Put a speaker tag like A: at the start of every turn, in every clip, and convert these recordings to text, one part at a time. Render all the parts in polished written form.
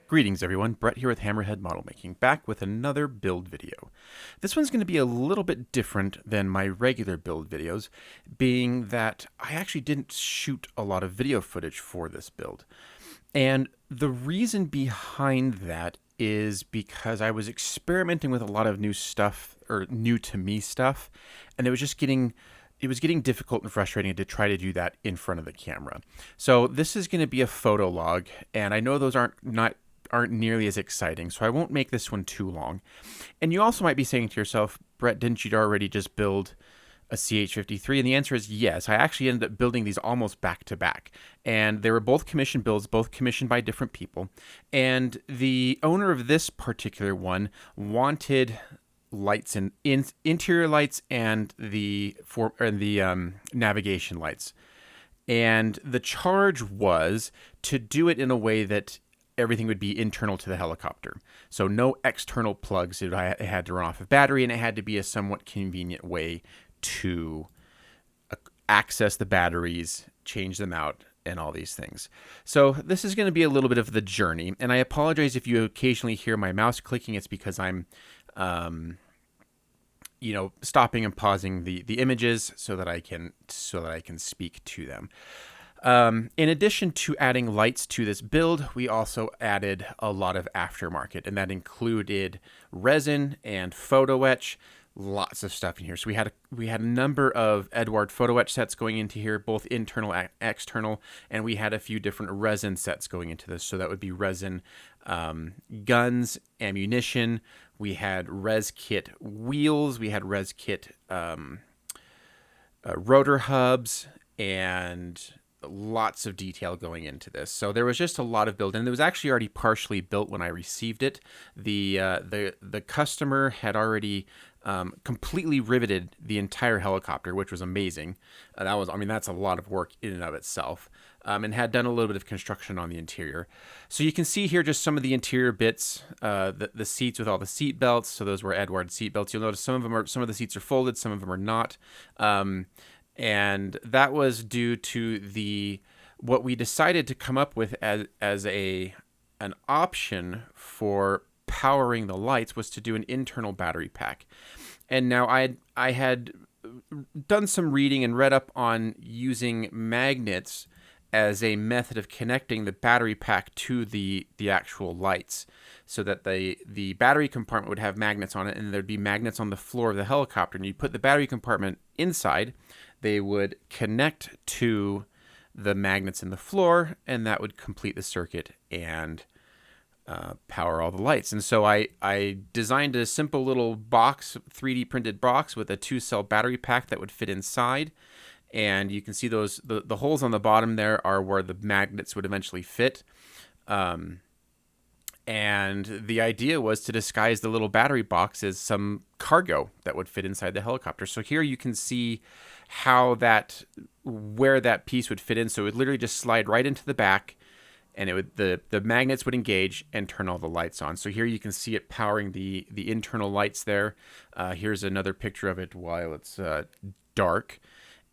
A: Greetings everyone, Brett here with Hammerhead Model Making, back with another build video. This one's going to be a little bit different than my regular build videos, being that I actually didn't shoot a lot of video footage for this build. And the reason behind that is because I was experimenting with a lot of new stuff, or new to me stuff, and it was getting difficult and frustrating to try to do that in front of the camera. So this is going to be a photo log, and I know those aren't nearly as exciting, so I won't make this one too long. And you also might be saying to yourself, Brett, didn't you already just build a CH-53? And the answer is yes. I actually ended up building these almost back to back, and they were both commission builds, both commissioned by different people. And the owner of this particular one wanted lights in interior lights and the navigation lights. And the charge was to do it in a way that everything would be internal to the helicopter. So no external plugs. It had to run off of battery, and it had to be a somewhat convenient way to access the batteries, change them out, and all these things. So this is going to be a little bit of the journey, and I apologize if you occasionally hear my mouse clicking. It's because I'm stopping and pausing the images so that I can speak to them. In addition to adding lights to this build, we also added a lot of aftermarket, and that included resin and photo etch, lots of stuff in here. So we had a number of Eduard photo etch sets going into here, both internal and external, and we had a few different resin sets going into this. So that would be resin guns, ammunition. We had res kit wheels. We had res kit rotor hubs, and lots of detail going into this. So there was just a lot of build, and it was actually already partially built when I received it. The customer had already completely riveted the entire helicopter, which was amazing. That's a lot of work in and of itself, and had done a little bit of construction on the interior. So you can see here just some of the interior bits, the seats with all the seat belts. So those were Eduard seat belts. You'll notice some of the seats are folded, some of them are not. And that was due to what we decided to come up with as an option for powering the lights was to do an internal battery pack. And now I had done some reading and read up on using magnets as a method of connecting the battery pack to the actual lights, so that the battery compartment would have magnets on it, and there'd be magnets on the floor of the helicopter, and you put the battery compartment inside. They would connect to the magnets in the floor, and that would complete the circuit and power all the lights. And so I designed a simple little box, 3D printed box with a 2-cell battery pack that would fit inside. And you can see the holes on the bottom there are where the magnets would eventually fit. And the idea was to disguise the little battery box as some cargo that would fit inside the helicopter. So here you can see where that piece would fit in. So it would literally just slide right into the back, and the magnets would engage and turn all the lights on. So here you can see it powering the internal lights there. Here's another picture of it while it's dark.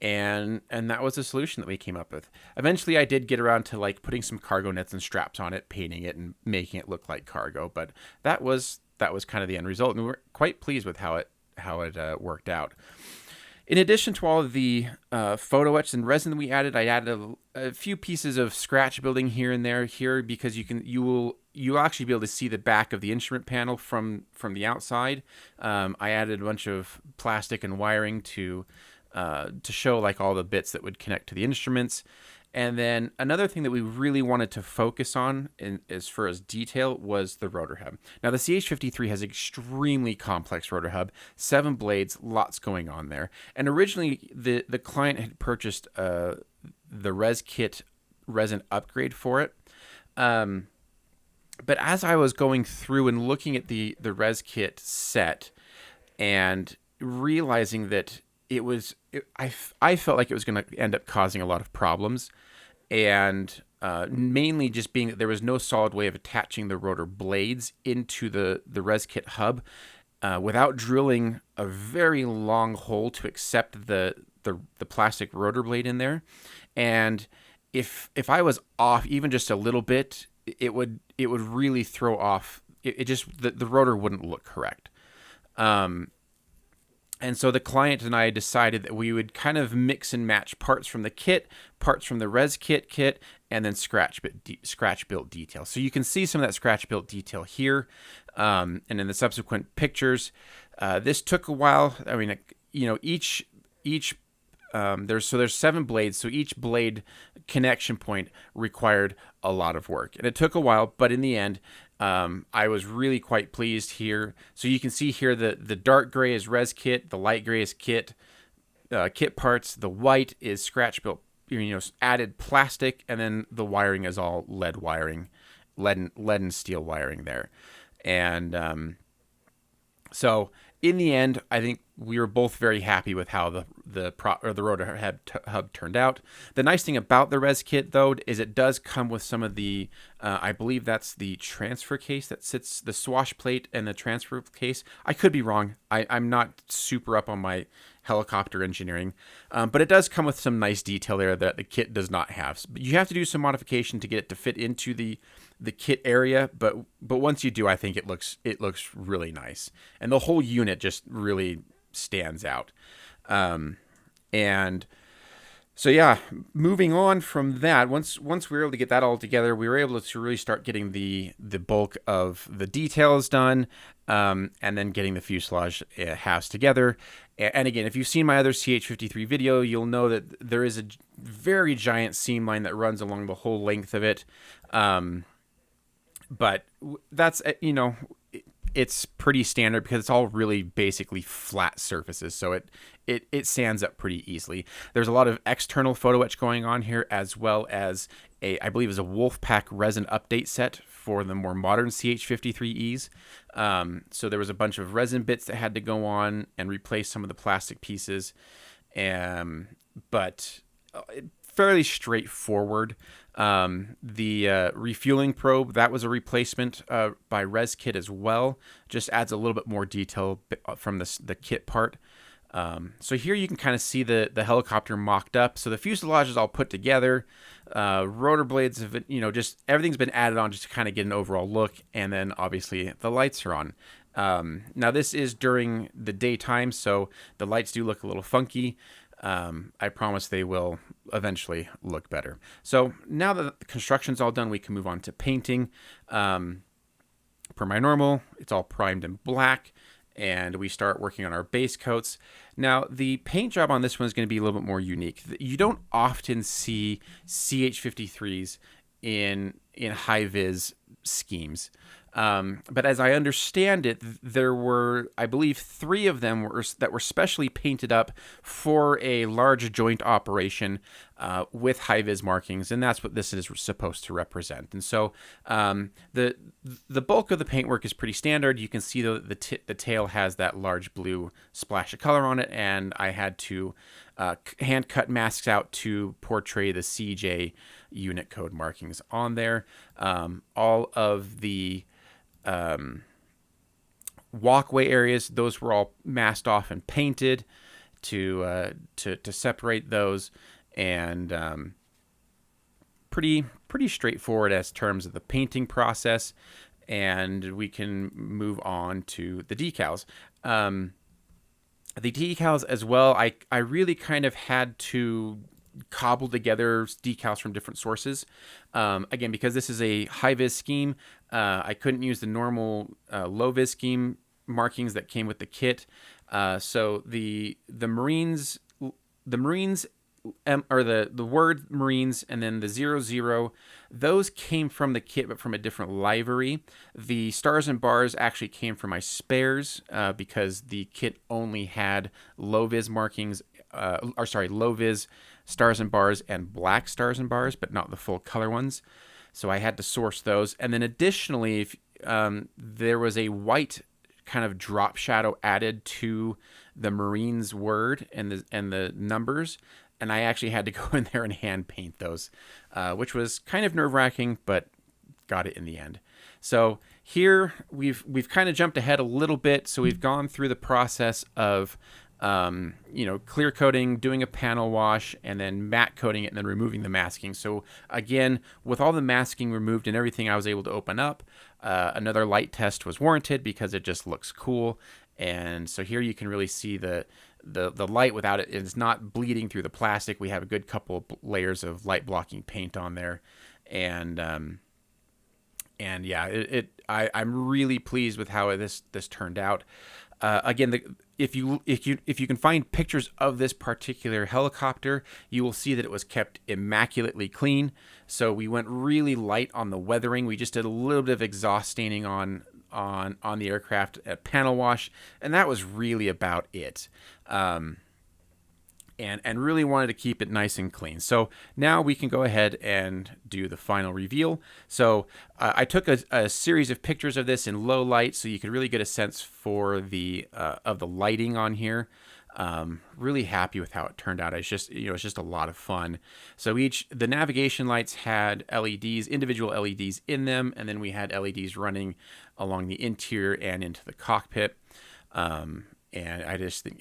A: And that was the solution that we came up with. Eventually, I did get around to putting some cargo nets and straps on it, painting it, and making it look like cargo. But that was kind of the end result, and we were quite pleased with how it worked out. In addition to all of the photo etch and resin that we added, I added a few pieces of scratch building here and there because you'll actually be able to see the back of the instrument panel from the outside. I added a bunch of plastic and wiring to show all the bits that would connect to the instruments. And then another thing that we really wanted to focus on as far as detail was the rotor hub. Now the CH-53 has extremely complex rotor hub, 7 blades, lots going on there. And originally the client had purchased the res kit resin upgrade for it. But as I was going through and looking at the res kit set and realizing that I felt like it was going to end up causing a lot of problems, and mainly just being that there was no solid way of attaching the rotor blades into the res kit hub without drilling a very long hole to accept the plastic rotor blade in there. And if I was off even just a little bit, it would really throw off. It just the rotor wouldn't look correct. And so the client and I decided that we would kind of mix and match parts from the kit, parts from the res kit, and then scratch built detail. So you can see some of that scratch built detail here, and in the subsequent pictures. This took a while. I mean, each there's 7 blades, so each blade connection point required a lot of work, and it took a while. But in the end, I was really quite pleased here. So you can see here the dark gray is res kit, the light gray is kit parts, the white is scratch built, added plastic, and then the wiring is all lead wiring, lead and steel wiring there, and so in the end, I think we were both very happy with how the rotor hub turned out. The nice thing about the res kit, though, is it does come with some of the, I believe that's the transfer case that sits, the swash plate and the transfer case. I could be wrong. I'm not super up on my helicopter engineering, but it does come with some nice detail there that the kit does not have. You have to do some modification to get it to fit into the kit area, but once you do, I think it looks really nice, and the whole unit just really stands out. And so yeah, moving on from that, once we were able to get that all together, we were able to really start getting the bulk of the details done, and then getting the fuselage halves together. And again, if you've seen my other CH-53 video, you'll know that there is a very giant seam line that runs along the whole length of it. But that's, it's pretty standard because it's all really basically flat surfaces. So it sands up pretty easily. There's a lot of external photo etch going on here, as well as I believe is a Wolfpack resin update set for the more modern CH-53Es. So there was a bunch of resin bits that had to go on and replace some of the plastic pieces. But fairly straightforward. The refueling probe, that was a replacement by res kit as well. Just adds a little bit more detail from the kit part. So here you can kind of see the helicopter mocked up. So the fuselage is all put together. Rotor blades have, just everything's been added on just to kind of get an overall look. And then obviously the lights are on. Now this is during the daytime, so the lights do look a little funky. I promise they will eventually look better. So now that the construction's all done, we can move on to painting. Per my normal, it's all primed in black, and we start working on our base coats. Now, the paint job on this one is going to be a little bit more unique. You don't often see CH-53s in high-vis schemes. But as I understand it, there were, I believe, 3 of them that were specially painted up for a large joint operation with high-vis markings, and that's what this is supposed to represent. And so the bulk of the paintwork is pretty standard. You can see the tail has that large blue splash of color on it, and I had to hand cut masks out to portray the CJ unit code markings on there. All of the walkway areas, those were all masked off and painted to separate those, and pretty straightforward as terms of the painting process. And we can move on to the decals. The decals as well, I really kind of had to cobble together decals from different sources. Again, because this is a high-vis scheme, I couldn't use the normal low-vis scheme markings that came with the kit. So the Marines, or the word Marines, and then the 00, those came from the kit, but from a different livery. The stars and bars actually came from my spares, because the kit only had low-vis markings, low-vis stars and bars and black stars and bars, but not the full color ones. So I had to source those. And then additionally, there was a white kind of drop shadow added to the Marines word and the numbers. And I actually had to go in there and hand paint those, which was kind of nerve-wracking, but got it in the end. So here we've kind of jumped ahead a little bit. So we've gone through the process of you know, clear coating, doing a panel wash, and then matte coating it, and then removing the masking. So again, with all the masking removed and everything, I was able to open up. Another light test was warranted because it just looks cool. And so here you can really see the light without it. It's not bleeding through the plastic. We have a good couple of layers of light blocking paint on there. And yeah, I'm really pleased with how this turned out. Again, if you can find pictures of this particular helicopter, you will see that it was kept immaculately clean. So we went really light on the weathering. We just did a little bit of exhaust staining on the aircraft at panel wash, and that was really about it. And really wanted to keep it nice and clean. So now we can go ahead and do the final reveal. So I took a series of pictures of this in low light, so you could really get a sense for the of the lighting on here. Really happy with how it turned out. It's just, you know, it's just a lot of fun. So the navigation lights had LEDs, individual LEDs in them, and then we had LEDs running along the interior and into the cockpit. And I just think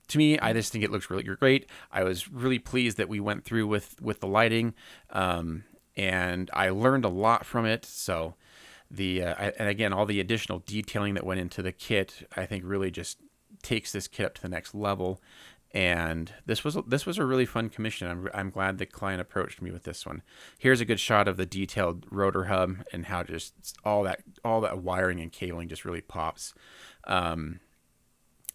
A: to me, I just think it looks really great. I was really pleased that we went through with the lighting, and I learned a lot from it. So and again, all the additional detailing that went into the kit, I think really just takes this kit up to the next level. And this was a really fun commission. I'm glad the client approached me with this one. Here's a good shot of the detailed rotor hub and how just all that wiring and cabling just really pops.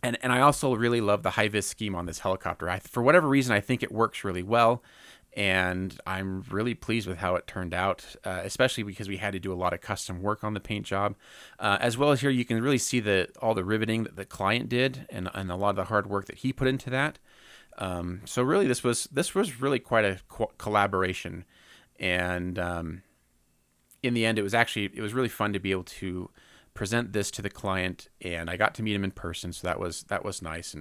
A: And I also really love the high-vis scheme on this helicopter. For whatever reason, I think it works really well, and I'm really pleased with how it turned out, especially because we had to do a lot of custom work on the paint job. As well as here, you can really see all the riveting that the client did and a lot of the hard work that he put into that. So really, this was really quite a collaboration, and in the end, it was really fun to be able to present this to the client, and I got to meet him in person, so that was nice,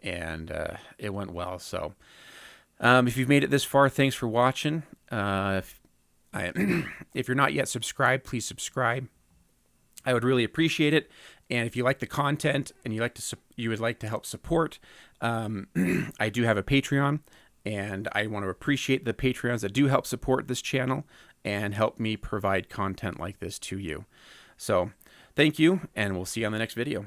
A: and it went well. So if you've made it this far, thanks for watching. If you're not yet subscribed, please subscribe. I would really appreciate it. And if you like the content and you would like to help support, I do have a Patreon, and I want to appreciate the Patreons that do help support this channel and help me provide content like this to you. So thank you, and we'll see you on the next video.